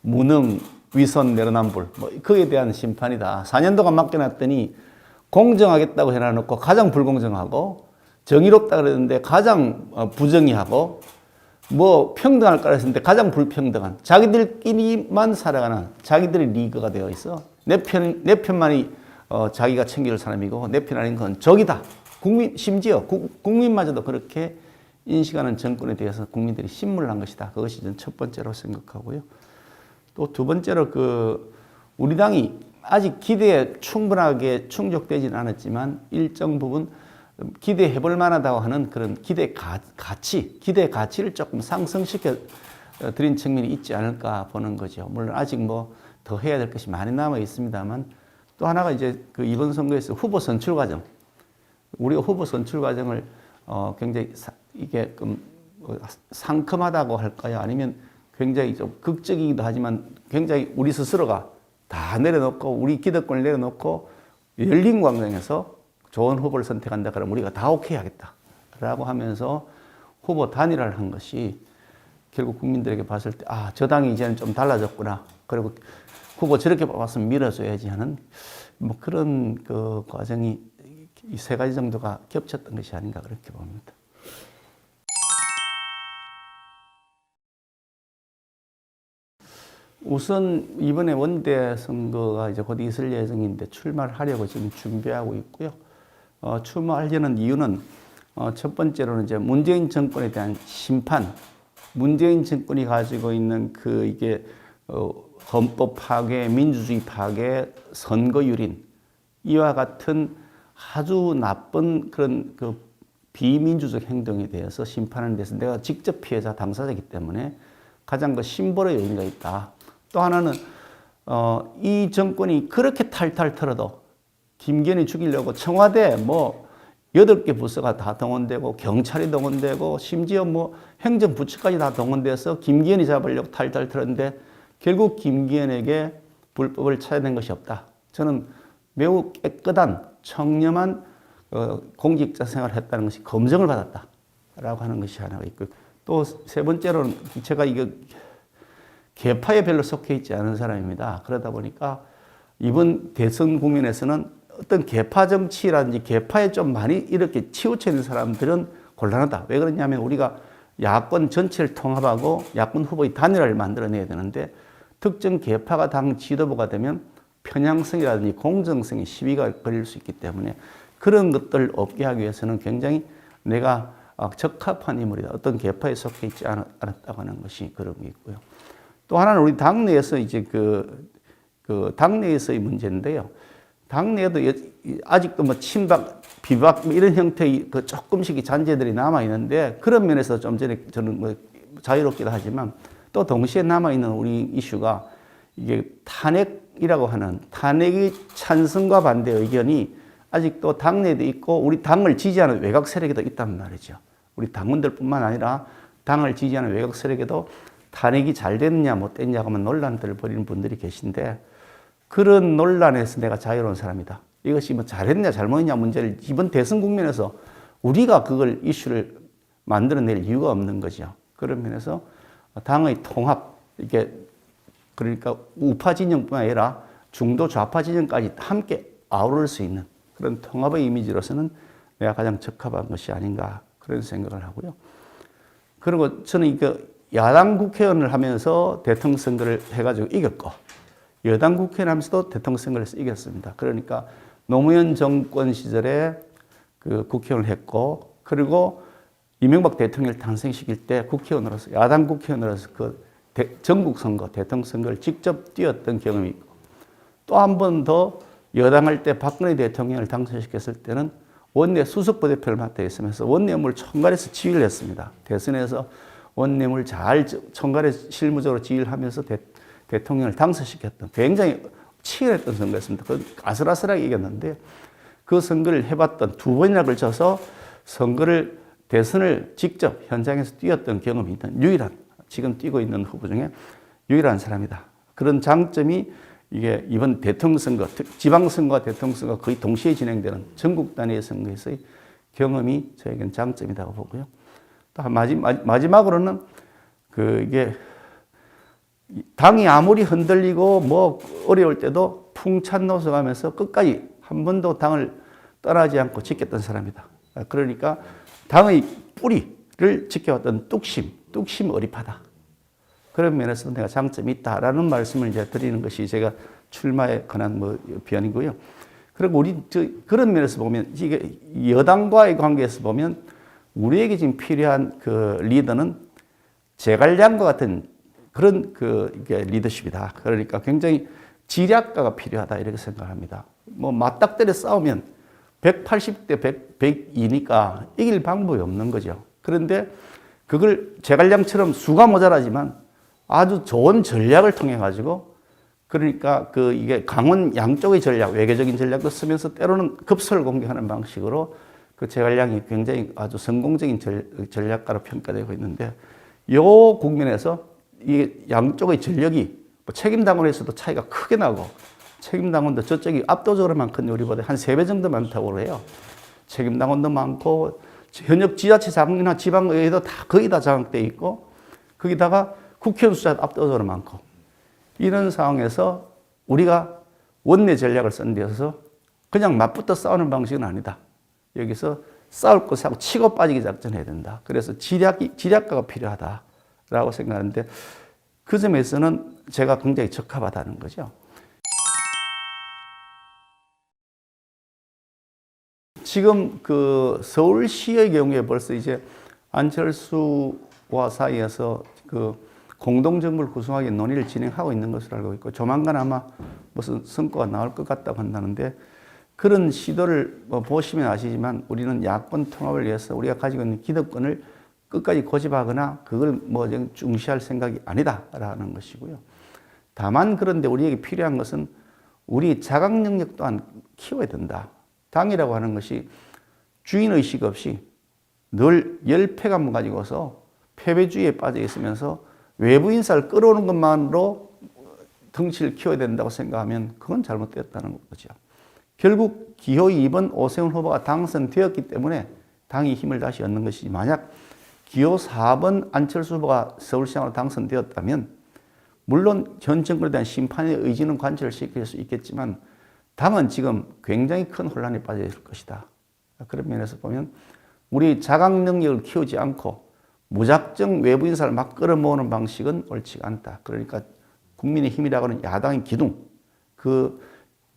무능, 위선, 내로남불 뭐 그에 대한 심판이다. 4년 동안 맡겨놨더니 공정하겠다고 해놔놓고 가장 불공정하고 정의롭다 그랬는데 가장 부정의하고 뭐 평등할 거라 했는데 가장 불평등한 자기들끼리만 살아가는 자기들의 리그가 되어 있어. 내 편만이 자기가 챙길 사람이고 내 편 아닌 건 적이다. 심지어 국민마저도 그렇게 인식하는 정권에 대해서 국민들이 신물난 것이다. 그것이 저는 첫 번째로 생각하고요. 또 두 번째로 우리 당이 아직 기대에 충분하게 충족되지는 않았지만 일정 부분 기대해 볼 만하다고 하는 그런 기대 가치를 조금 상승시켜 드린 측면이 있지 않을까 보는 거죠. 물론 아직 뭐 더 해야 될 것이 많이 남아 있습니다만 또 하나가 이제 이번 선거에서 후보 선출 과정, 우리가 후보 선출 과정을 굉장히 이게 상큼하다고 할까요? 아니면 굉장히 좀 극적이기도 하지만 굉장히 우리 스스로가 다 내려놓고 우리 기득권을 내려놓고 열린 광장에서 좋은 후보를 선택한다 그러면 우리가 다 오케이 하겠다라고 하면서 후보 단일화를 한 것이 결국 국민들에게 봤을 때 저 당이 이제는 좀 달라졌구나. 그리고 후보 저렇게 뽑았으면 밀어줘야지 하는 뭐 그런 과정이 이 세 가지 정도가 겹쳤던 것이 아닌가 그렇게 봅니다. 우선 이번에 원내 선거가 이제 곧 있을 예정인데 출마를 하려고 지금 준비하고 있고요. 출마하려는 이유는 첫 번째로는 이제 문재인 정권에 대한 심판, 문재인 정권이 가지고 있는 이게 헌법 파괴, 민주주의 파괴, 선거 유린 이와 같은 아주 나쁜 그런 비민주적 행동에 대해서 심판하는 데서 내가 직접 피해자 당사자이기 때문에 가장 심벌의 의미가 있다. 또 하나는 이 정권이 그렇게 탈탈 털어도 김기현이 죽이려고 청와대 뭐 8개 부서가 다 동원되고 경찰이 동원되고 심지어 뭐 행정부처까지 다 동원돼서 김기현이 잡으려고 탈탈 털었는데 결국 김기현에게 불법을 찾아낸 것이 없다. 저는 매우 깨끗한 청렴한 공직자 생활을 했다는 것이 검증을 받았다라고 하는 것이 하나가 있고 또 세 번째로는 제가 계파에 별로 속해 있지 않은 사람입니다. 그러다 보니까 이번 대선 국면에서는 어떤 계파 정치라든지 계파에 좀 많이 이렇게 치우쳐 있는 사람들은 곤란하다. 왜 그러냐면 우리가 야권 전체를 통합하고 야권 후보의 단일화를 만들어내야 되는데 특정 계파가 당 지도부가 되면 편향성이라든지 공정성에 시비가 걸릴 수 있기 때문에 그런 것들을 없게 하기 위해서는 굉장히 내가 적합한 인물이다. 어떤 계파에 속해 있지 않았다고 하는 것이 그런 게 있고요. 또 하나는 우리 당내에서 이제 당내에서의 문제인데요. 당내에도 아직도 뭐 친박, 비박 이런 형태의 조금씩의 잔재들이 남아 있는데 그런 면에서 좀 전에 저는 뭐 자유롭기도 하지만 또 동시에 남아 있는 우리 이슈가 이게 탄핵이라고 하는 탄핵의 찬성과 반대 의견이 아직도 당내에도 있고 우리 당을 지지하는 외곽 세력에도 있단 말이죠. 우리 당원들뿐만 아니라 당을 지지하는 외곽 세력에도 탄핵이 잘 됐냐 못 됐냐 하면 논란들을 벌이는 분들이 계신데 그런 논란에서 내가 자유로운 사람이다. 이것이 뭐 잘했냐 잘못했냐 문제를 이번 대선 국면에서 우리가 그걸 이슈를 만들어낼 이유가 없는 거죠. 그런 면에서 당의 통합, 이게 그러니까 우파 진영뿐만 아니라 중도 좌파 진영까지 함께 아우를 수 있는 그런 통합의 이미지로서는 내가 가장 적합한 것이 아닌가 그런 생각을 하고요. 그리고 저는 야당 국회의원을 하면서 대통령 선거를 해가지고 이겼고 여당 국회의원 하면서도 대통령 선거를 해서 이겼습니다. 그러니까 노무현 정권 시절에 국회의원을 했고 그리고 이명박 대통령을 탄생시킬 때 국회의원으로서 야당 국회의원으로서 전국 선거, 대통령 선거를 직접 뛰었던 경험이 있고 또 한 번 더 여당할 때 박근혜 대통령을 당선시켰을 때는 원내 수석부대표를 맡아 있으면서 원내업무를 총괄해서 지휘를 했습니다. 대선에서 원내업무를 잘 총괄해 실무적으로 지휘를 하면서 대통령을 당선시켰던 굉장히 치열했던 선거였습니다. 아슬아슬하게 이겼는데 그 선거를 해봤던 두 번이나 걸쳐서 대선을 직접 현장에서 뛰었던 경험이 있는 유일한 지금 뛰고 있는 후보 중에 유일한 사람이다. 그런 장점이 이게 이번 대통령 선거, 지방선거와 대통령 선거가 거의 동시에 진행되는 전국 단위의 선거에서의 경험이 저에게는 장점이라고 보고요. 또 마지막으로는 이게 당이 아무리 흔들리고 뭐 어려울 때도 풍찬 노선하면서 끝까지 한 번도 당을 떠나지 않고 지켰던 사람이다. 그러니까 당의 뿌리를 지켜왔던 뚝심 어리파다. 그런 면에서 내가 장점이 있다라는 말씀을 이제 드리는 것이 제가 출마에 관한 뭐 비언이고요. 그리고 우리 그런 면에서 보면 이게 여당과의 관계에서 보면 우리에게 지금 필요한 그 리더는 제갈량과 같은 그런 이게 리더십이다. 그러니까 굉장히 지략가가 필요하다 이렇게 생각합니다. 뭐 맞닥뜨려 싸우면 180대 100이니까 이길 방법이 없는 거죠. 그런데 그걸 제갈량처럼 수가 모자라지만 아주 좋은 전략을 통해 가지고 그러니까 이게 강원 양쪽의 전략, 외교적인 전략도 쓰면서 때로는 급소를 공격하는 방식으로 그 제갈량이 굉장히 아주 성공적인 전략가로 평가되고 있는데 요 국면에서 이 양쪽의 전력이 뭐 책임당원에서도 차이가 크게 나고 책임당원도 저쪽이 압도적으로 많거든요. 우리보다 한 3배 정도 많다고 해요. 책임당원도 많고 현역 지자체장이나 지방의회도 다 거의 다 장악돼 있고 거기다가 국회의원 숫자도 압도적으로 많고 이런 상황에서 우리가 원내 전략을 쓴 데서 그냥 맞붙어 싸우는 방식은 아니다. 여기서 싸울 것하고 치고 빠지기 작전해야 된다. 그래서 지략가가 필요하다라고 생각하는데 그 점에서는 제가 굉장히 적합하다는 거죠. 지금 그 서울시의 경우에 벌써 이제 안철수와 사이에서 그 공동정부를 구성하기 논의를 진행하고 있는 것으로 알고 있고 조만간 아마 무슨 성과가 나올 것 같다고 한다는데 그런 시도를 보시면 아시지만 우리는 야권 통합을 위해서 우리가 가지고 있는 기득권을 끝까지 고집하거나 그걸 뭐 중시할 생각이 아니다라는 것이고요. 다만 그런데 우리에게 필요한 것은 우리 자각 능력 또한 키워야 된다. 당이라고 하는 것이 주인의식 없이 늘 열패감을 가지고서 패배주의에 빠져 있으면서 외부 인사를 끌어오는 것만으로 덩치를 키워야 된다고 생각하면 그건 잘못됐다는 거죠. 결국 기호의 2번 오세훈 후보가 당선되었기 때문에 당이 힘을 다시 얻는 것이지 만약 기호 4번 안철수 후보가 서울시장으로 당선되었다면 물론 현 정권에 대한 심판의 의지는 관철을 시킬 수 있겠지만 당은 지금 굉장히 큰 혼란에 빠져 있을 것이다. 그런 면에서 보면 우리 자각 능력을 키우지 않고 무작정 외부 인사를 막 끌어모으는 방식은 옳지 않다. 그러니까 국민의힘이라고 하는 야당의 기둥, 그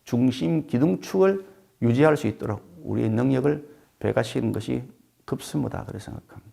중심 기둥축을 유지할 수 있도록 우리의 능력을 배가시키는 것이 급선무다. 그렇게 생각합니다.